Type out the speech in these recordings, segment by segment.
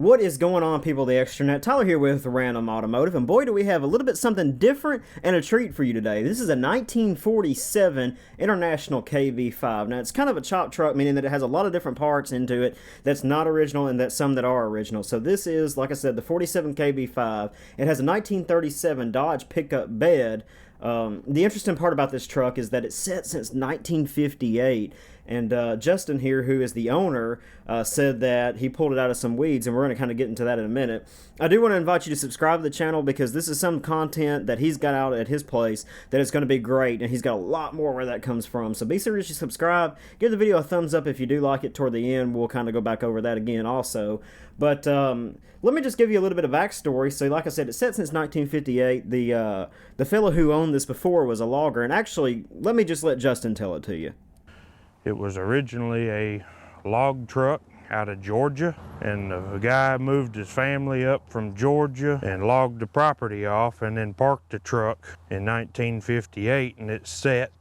What is going on, people of the extranet? Tyler here with Random Automotive, and boy do we have a little bit something different and a treat for you today. This is a 1947 International KB-5. Now it's kind of a chop truck, meaning that it has a lot of different parts into it that's not original and that's some that are original. So this is, like I said, the 47 KB-5. It has a 1937 Dodge pickup bed. The interesting part about this truck is that it's set since 1958, and Justin here, who is the owner, said that he pulled it out of some weeds, and we're going to kind of get into that in a minute. I do want to invite you to subscribe to the channel because this is some content that he's got out at his place that is going to be great, and he's got a lot more where that comes from. So be sure to subscribe, give the video a thumbs up if you do like it. Toward the end, we'll kind of go back over that again also. But let me just give you a little bit of backstory. So like I said, it's set since 1958. The fellow who owned this before was a logger, and actually, let me just let Justin tell it to you. It was originally a log truck out of Georgia, and the guy moved his family up from Georgia and logged the property off and then parked the truck in 1958, and it's set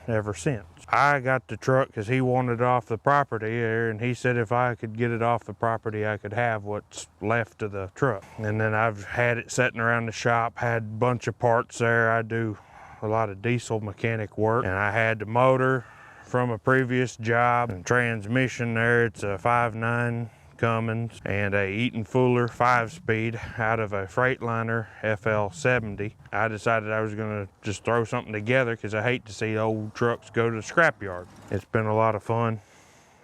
ever since. I got the truck because he wanted it off the property there, and he said if I could get it off the property, I could have what's left of the truck. And then I've had it sitting around the shop, had a bunch of parts there. I do a lot of diesel mechanic work, and I had the motor from a previous job and transmission there. It's a 5.9 Cummins and a Eaton Fuller 5-speed out of a Freightliner FL70. I decided I was going to just throw something together because I hate to see old trucks go to the scrapyard. It's been a lot of fun.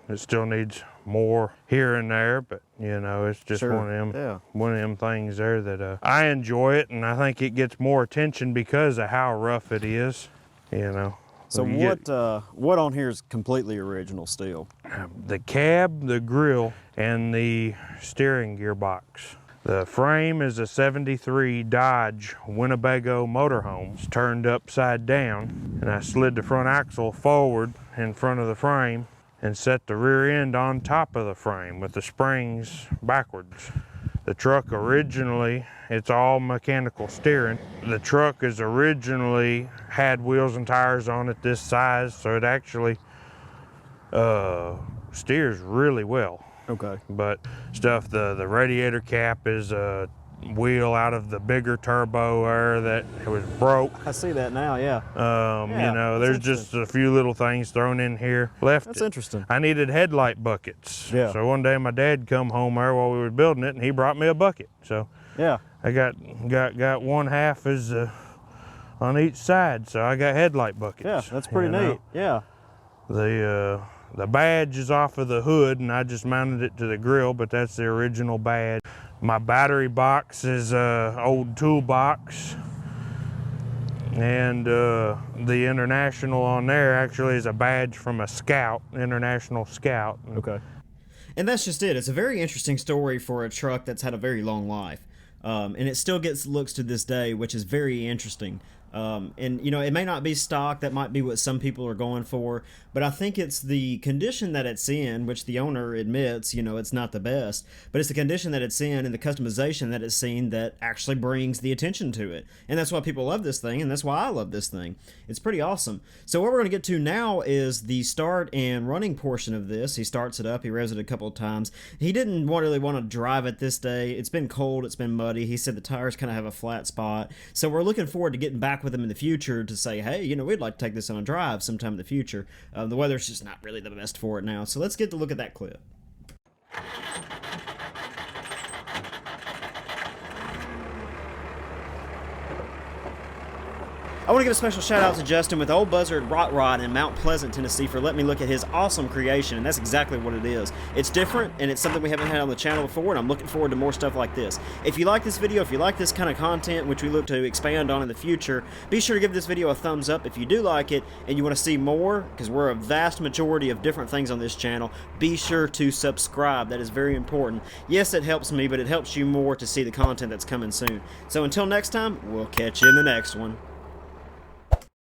It still needs more here and there, but you know, it's just one of them things there that I enjoy it, and I think it gets more attention because of how rough it is, you know. So what on here is completely original still? The cab, the grille, and the steering gearbox. The frame is a 73 Dodge Winnabago motorhome. It's turned upside down, and I slid the front axle forward in front of the frame and set the rear end on top of the frame with the springs backwards. The truck originally, it's all mechanical steering. The truck is originally had wheels and tires on it this size, so it actually steers really well. Okay. But the radiator cap is a wheel out of the bigger turbo there that was broke. I see that now, yeah. You know, there's just a few little things thrown in here. That's interesting. I needed headlight buckets. Yeah. So one day my dad come home there while we were building it, and he brought me a bucket. So yeah, I got one half is on each side, so I got headlight buckets. Yeah, that's pretty neat. Yeah. The badge is off of the hood, and I just mounted it to the grill, but that's the original badge. My battery box is a old toolbox, and the international on there actually is a badge from a scout, international scout. Okay. And that's just it. It's a very interesting story for a truck that's had a very long life, and it still gets looks to this day, which is very interesting. And you know, it may not be stock, that might be what some people are going for, but I think it's the condition that it's in, which the owner admits, you know, it's not the best, but it's the condition that it's in and the customization that it's seen that actually brings the attention to it. And that's why people love this thing, and that's why I love this thing. It's pretty awesome. So what we're going to get to now is the start and running portion of this. He starts it up, he revs it a couple of times. He didn't really want to drive it this day. It's been cold, it's been muddy. He said the tires kind of have a flat spot. So we're looking forward to getting back with him in the future to say, hey, you know, we'd like to take this on a drive sometime in the future. The weather's just not really the best for it now. So let's get to look at that clip. I want to give a special shout out to Justin with Old Buzzard Rot Rod in Mount Pleasant, Tennessee for letting me look at his awesome creation, and that's exactly what it is. It's different, and it's something we haven't had on the channel before, and I'm looking forward to more stuff like this. If you like this video, if you like this kind of content, which we look to expand on in the future, be sure to give this video a thumbs up. If you do like it and you want to see more, because we're a vast majority of different things on this channel, be sure to subscribe. That is very important. Yes, it helps me, but it helps you more to see the content that's coming soon. So until next time, we'll catch you in the next one.